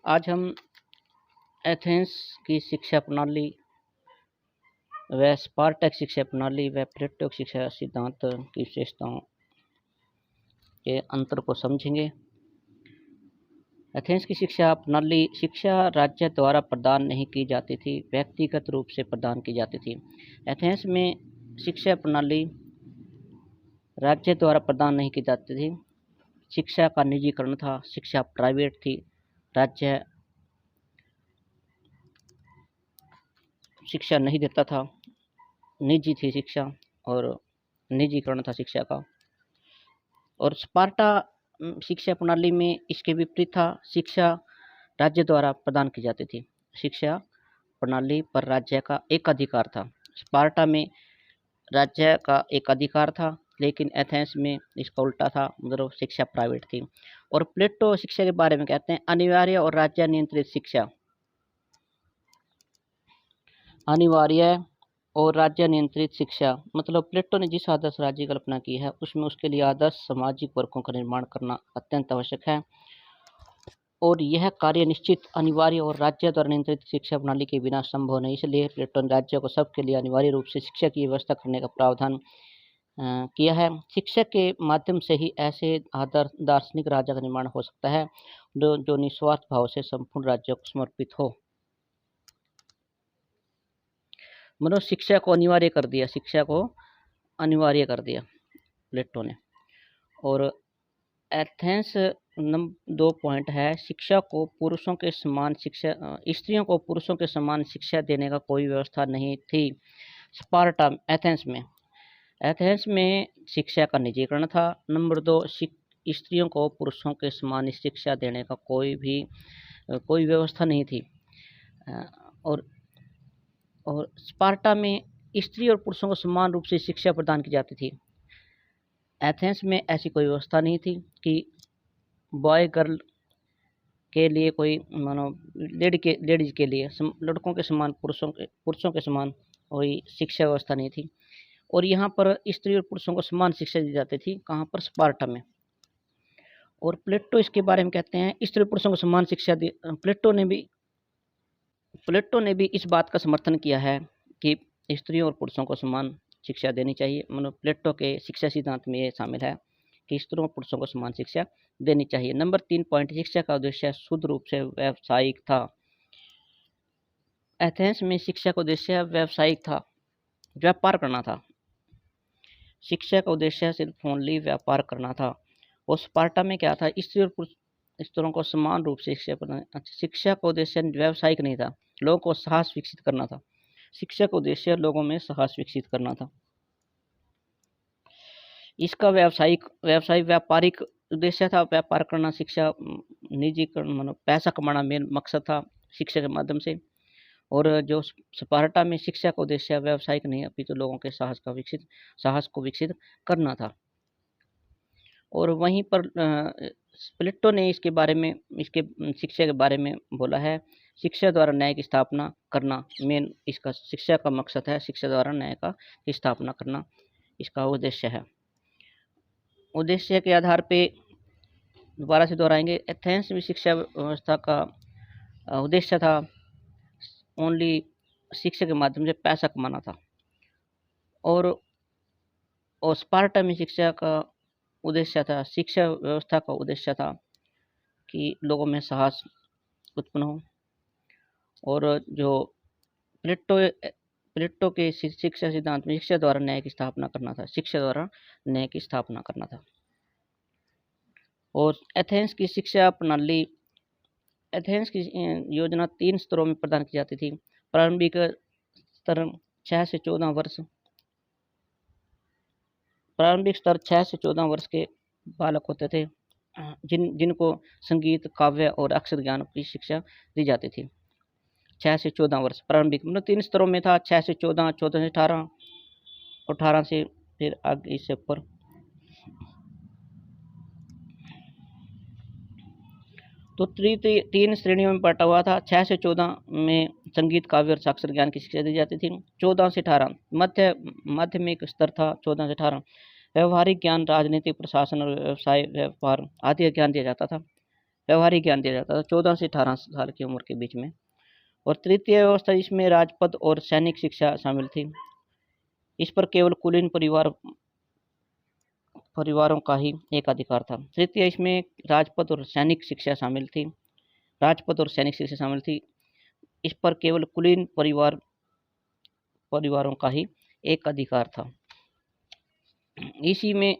आज हम एथेंस की शिक्षा प्रणाली व स्पार्टक शिक्षा प्रणाली व प्लेटो शिक्षा सिद्धांत की विशेषताओं के अंतर को समझेंगे। एथेंस की शिक्षा प्रणाली शिक्षा राज्य द्वारा प्रदान नहीं की जाती थी, व्यक्तिगत रूप से प्रदान की जाती थी। एथेंस में शिक्षा प्रणाली राज्य द्वारा प्रदान नहीं की जाती थी। शिक्षा का निजीकरण था, शिक्षा प्राइवेट थी, राज्य शिक्षा नहीं देता था, निजी थी शिक्षा और निजीकरण था शिक्षा का। और स्पार्टा शिक्षा प्रणाली में इसके विपरीत था, शिक्षा राज्य द्वारा प्रदान की जाती थी। शिक्षा प्रणाली पर राज्य का एक अधिकार था। स्पार्टा में राज्य का एक अधिकार था, लेकिन एथेंस में इसका उल्टा था, मतलब शिक्षा प्राइवेट थी। और प्लेटो शिक्षा के बारे में कहते हैं अनिवार्य और राज्य नियंत्रित शिक्षा। अनिवार्य और राज्य नियंत्रित शिक्षा मतलब प्लेटो ने जिस आदर्श राज्य की कल्पना की है उसमें उसके लिए आदर्श सामाजिक वर्गों का निर्माण करना अत्यंत आवश्यक है, और यह कार्य निश्चित अनिवार्य और राज्य द्वारा नियंत्रित शिक्षा प्रणाली के बिना संभव नहीं। इसलिए प्लेटो ने राज्य को सबके लिए अनिवार्य रूप से शिक्षा की व्यवस्था करने का प्रावधान किया है। शिक्षा के माध्यम से ही ऐसे दार्शनिक राज्य का निर्माण हो सकता है जो निस्वार्थ भाव से संपूर्ण राज्य को समर्पित हो। मतलब शिक्षा को अनिवार्य कर दिया, शिक्षा को अनिवार्य कर दिया प्लेटो ने। और एथेंस नंबर 2 पॉइंट है, शिक्षा को पुरुषों के समान शिक्षा स्त्रियों को पुरुषों के समान शिक्षा देने का कोई व्यवस्था नहीं थी। स्पार्टा एथेंस में शिक्षा का निजीकरण था। नंबर 2, स्त्रियों को पुरुषों के समान शिक्षा देने का कोई व्यवस्था नहीं थी। और स्पार्टा में स्त्री और पुरुषों को समान रूप से शिक्षा प्रदान की जाती थी। एथेंस में ऐसी कोई व्यवस्था नहीं थी कि बॉय गर्ल के लिए कोई मानो लेडीज के लिए लड़कों के समान पुरुषों के समान कोई शिक्षा व्यवस्था नहीं थी। और यहाँ पर स्त्री और पुरुषों को समान शिक्षा दी जाती थी। कहाँ पर? स्पार्टा में। और प्लेटो इसके बारे में कहते हैं स्त्री और पुरुषों को समान शिक्षा दी। प्लेटो ने भी इस बात का समर्थन किया है कि स्त्रियों और पुरुषों को समान शिक्षा देनी चाहिए। मतलब प्लेटो के शिक्षा सिद्धांत में ये शामिल है कि स्त्रियों और पुरुषों को समान शिक्षा देनी चाहिए। नंबर 3 पॉइंट, शिक्षा का उद्देश्य शुद्ध रूप से व्यावसायिक था। एथेंस में शिक्षा का उद्देश्य व्यावसायिक था, व्यापार करना था। शिक्षा का उद्देश्य सिर्फ ओनली व्यापार करना था। और स्पार्टा में क्या था? स्त्री और पुरुष स्त्रियों को समान रूप से शिक्षा प्रदान। शिक्षा का उद्देश्य व्यवसायिक नहीं था, लोगों को साहस विकसित करना था। शिक्षा का उद्देश्य लोगों में साहस विकसित करना था। इसका व्यापारिक उद्देश्य था, व्यापार करना। शिक्षा निजीकरण मतलब पैसा कमाना मेन मकसद था शिक्षा के माध्यम से। और जो स्पार्टा में शिक्षा का उद्देश्य व्यावसायिक नहीं, अपितु लोगों के साहस को विकसित करना था। और वहीं पर प्लेटो ने इसके शिक्षा के बारे में बोला है, शिक्षा द्वारा न्याय की स्थापना करना मेन इसका शिक्षा का मकसद है। शिक्षा द्वारा न्याय का स्थापना करना इसका उद्देश्य है। उद्देश्य के आधार पे दोबारा से दोहराएंगे। एथेंस में शिक्षा व्यवस्था का उद्देश्य था ओनली शिक्षा के माध्यम से पैसा कमाना था। और स्पार्टा में शिक्षा का उद्देश्य था, शिक्षा व्यवस्था का उद्देश्य था कि लोगों में साहस उत्पन्न हो। और जो प्लेटो के शिक्षा सिद्धांत में शिक्षा द्वारा न्याय की स्थापना करना था, शिक्षा द्वारा न्याय की स्थापना करना था। और एथेंस की शिक्षा प्रणाली, एथेंस की योजना 3 स्तरों में प्रदान की जाती थी। प्रारंभिक स्तर 6 से 14 वर्ष, प्रारंभिक स्तर 6 से 14 वर्ष के बालक होते थे जिनको संगीत, काव्य और अक्षर ज्ञान की शिक्षा दी जाती थी। 6 से 14 वर्ष प्रारंभिक, मतलब 3 स्तरों में था, 6 से 14, 14 से 18, 18 से फिर आगे इससे ऊपर। तो 3 श्रेणियों में बांटा हुआ था। 6 से 14 में संगीत, काव्य और अक्षर ज्ञान की शिक्षा दी जाती थी। 14 से 18 माध्यमिक स्तर था। 14 से 18 व्यवहारिक ज्ञान, राजनीतिक, प्रशासन और व्यवसाय व्यापार आदि ज्ञान दिया जाता था। व्यवहारिक ज्ञान दिया जाता था 14 से 18 साल की उम्र के बीच में। और तृतीय व्यवस्था जिसमें राजपद और सैनिक शिक्षा शामिल थी। इस पर केवल कुलीन परिवारों का ही एक अधिकार था। तृतीय इसमें राजपद और सैनिक शिक्षा शामिल थी। राजपद और सैनिक शिक्षा शामिल थी। इस पर केवल कुलीन परिवारों का ही एक अधिकार था। इसी में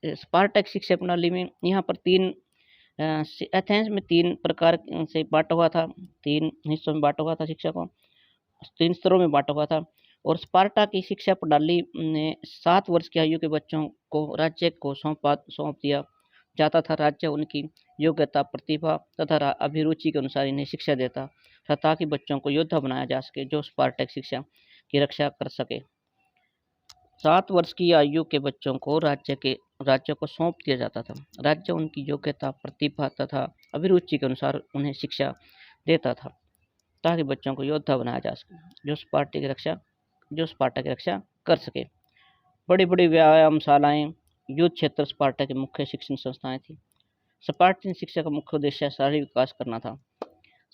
स्पार्टक शिक्षा प्रणाली में यहाँ पर एथेंस में 3 प्रकार से बांटा हुआ था, 3 हिस्सों में बांटा हुआ था शिक्षा को, 3 स्तरों में बांटा हुआ था। और स्पार्टा की शिक्षा प्रणाली ने 7 वर्ष की आयु के बच्चों को राज्य को सौंप दिया जाता था। राज्य उनकी योग्यता, प्रतिभा तथा अभिरुचि के अनुसार इन्हें शिक्षा देता था ताकि बच्चों को योद्धा बनाया जा सके जो स्पार्टक शिक्षा की रक्षा कर सके। 7 वर्ष की आयु के बच्चों को राज्य को सौंप दिया जाता था। राज्य उनकी योग्यता, प्रतिभा तथा अभिरुचि के अनुसार उन्हें शिक्षा देता था ताकि बच्चों को योद्धा बनाया जा सके जो स्पार्टा की रक्षा कर सके। बड़ी बड़ी व्यायामशालाएं, युद्ध क्षेत्र स्पार्टा की मुख्य शिक्षण संस्थाएं थी। स्पार्टन शिक्षा का मुख्य उद्देश्य शारीरिक विकास करना था।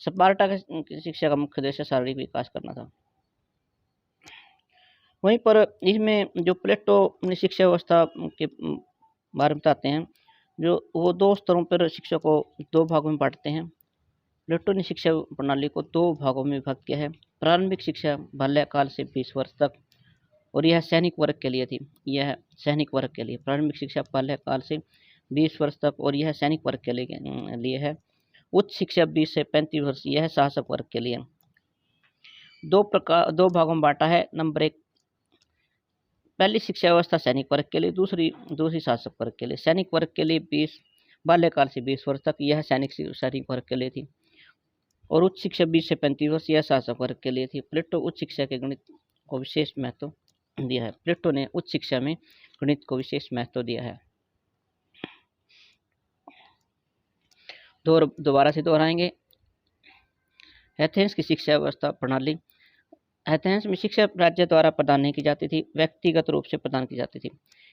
स्पार्टा की शिक्षा का मुख्य उद्देश्य शारीरिक विकास करना था। वहीं पर इसमें जो प्लेटो अपनी शिक्षा व्यवस्था के बारे में बताते हैं, जो वो 2 स्तरों पर शिक्षा को 2 भागों में बांटते हैं। प्लेटो ने शिक्षा प्रणाली को 2 भागों में विभाजित किया है। प्रारंभिक शिक्षा बाल्यकाल से 20 वर्ष तक, और यह सैनिक वर्ग के लिए थी। यह सैनिक वर्ग के लिए प्रारंभिक शिक्षा बाल्यकाल से 20 वर्ष तक, और यह सैनिक वर्ग के लिए है। उच्च शिक्षा 20 से 35 वर्ष, यह शासक वर्ग के लिए। 2 भागों में बांटा है। नंबर 1, पहली शिक्षा व्यवस्था सैनिक वर्ग के लिए, दूसरी शासक वर्ग के लिए। सैनिक वर्ग के लिए बाल्यकाल से 20 वर्ष तक, यह सैनिक वर्ग के लिए थी। और उच्च शिक्षा 20 से 35 वर्ष, यह शासक वर्ग के लिए थी। प्लेटो उच्च शिक्षा के गणित को विशेष महत्व दिया है। प्लेटो ने उच्च शिक्षा में गणित को विशेष महत्व दिया है। दोबारा से दोहराएंगे। एथेंस की शिक्षा व्यवस्था प्रणाली। एथेंस में शिक्षा राज्य द्वारा प्रदान नहीं की जाती थी, व्यक्तिगत रूप से प्रदान की जाती थी।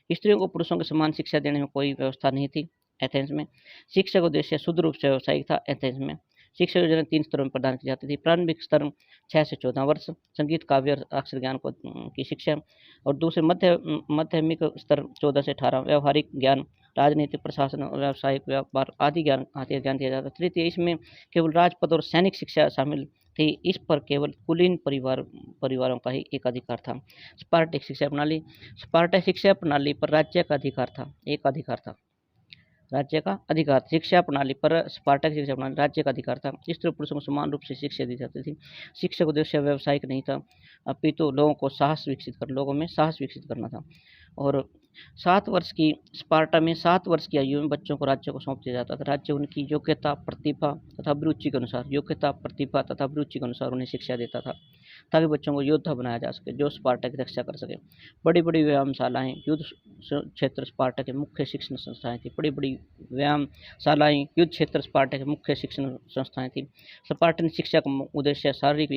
स्त्रियों को पुरुषों के समान शिक्षा देने में कोई व्यवस्था नहीं थी। एथेंस में शिक्षा का उद्देश्य शुद्ध रूप से व्यावसायिक था। एथेंस में शिक्षा योजना 3 स्तरों में प्रदान की जाती थी। प्रारंभिक स्तर 6 से 14 वर्ष, संगीत, काव्य और अक्षर ज्ञान की शिक्षा। और दूसरे माध्यमिक स्तर 14 से 18, व्यवहारिक ज्ञान, राजनीतिक, प्रशासन और व्यावसायिक व्यापार आदि ज्ञान दिया जाता। तृतीय, इसमें केवल राजपद और सैनिक शिक्षा शामिल थी। इस पर केवल कुलीन परिवारों का ही एक अधिकार था। स्पार्टक शिक्षा प्रणाली पर राज्य का अधिकार था, राज्य का अधिकार। शिक्षा प्रणाली पर स्पार्टक शिक्षा प्रणाली राज्य का अधिकार था। स्त्री पुरुषों को समान रूप से शिक्षा दी जाती थी। शिक्षा का उद्देश्य व्यवसायिक नहीं था, अपितु लोगों में साहस विकसित करना था। और 7 वर्ष की स्पार्टा में 7 वर्ष की आयु में बच्चों को राज्य को सौंप दिया जाता था। राज्य उनकी योग्यता, प्रतिभा तथा अभिरुचि के अनुसार उन्हें शिक्षा देता था ताकि बच्चों को योद्धा बनाया जा सके जो स्पार्टा की रक्षा कर सके। बड़ी बड़ी व्यायामशालाएं, युद्ध क्षेत्र स्पार्टा के मुख्य शिक्षण संस्थाएं थी। स्पार्टा के मुख्य शिक्षण संस्थाएं थी। स्पार्टन शिक्षा का उद्देश्य शारीरिक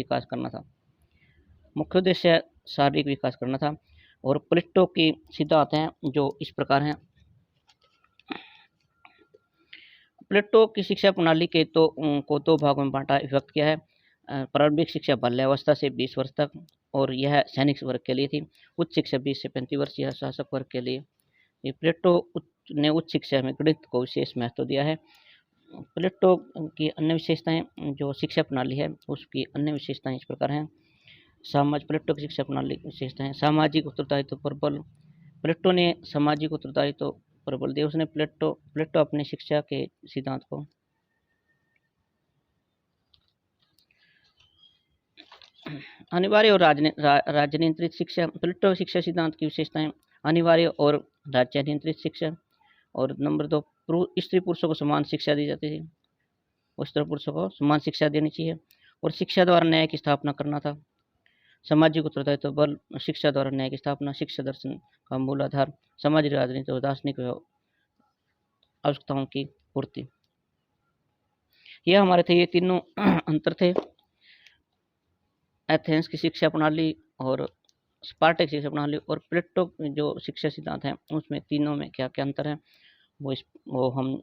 विकास करना था। और प्लेटो के सिद्धांत हैं जो इस प्रकार हैं। प्लेटो की शिक्षा प्रणाली के को 2 भागों में विभक्त किया है। प्रारंभिक शिक्षा बाल्यावस्था से 20 वर्ष तक, और यह सैनिक वर्ग के लिए थी। उच्च शिक्षा 20 से 35 वर्ष, यह शासक वर्ग के लिए। प्लेटो ने उच्च शिक्षा में गणित को विशेष महत्व दिया है। प्लेटो की अन्य विशेषताएं, जो शिक्षा प्रणाली है उसकी अन्य विशेषताएं इस प्रकार हैं। प्लेटो की शिक्षा प्रणाली विशेषताएं। सामाजिक उत्तरदायित्व पर बल। प्लेटो ने सामाजिक उत्तरदायित्व पर बल दिया। उसने प्लेटो अपने शिक्षा के सिद्धांत को अनिवार्य और राजनियंत्रित शिक्षा। प्लेटो शिक्षा सिद्धांत की विशेषताएं: अनिवार्य और राज्य नियंत्रित शिक्षा। और नंबर 2, स्त्री पुरुषों को समान शिक्षा दी जाती थी। स्त्री पुरुषों को समान शिक्षा देनी चाहिए। और शिक्षा द्वारा न्याय की स्थापना करना था। सामाजिक उत्तरदायित्व बल, शिक्षा द्वारा न्याय की स्थापना, शिक्षा दर्शन का मूल आधार, सामाजिक, राजनीतिक और दार्शनिक आवश्यकताओं की पूर्ति। यह हमारे थे, ये तीनों अंतर थे। एथेंस की शिक्षा प्रणाली और स्पार्टक शिक्षा प्रणाली और प्लेटो जो शिक्षा सिद्धांत हैं उसमें तीनों में क्या क्या अंतर है वो हम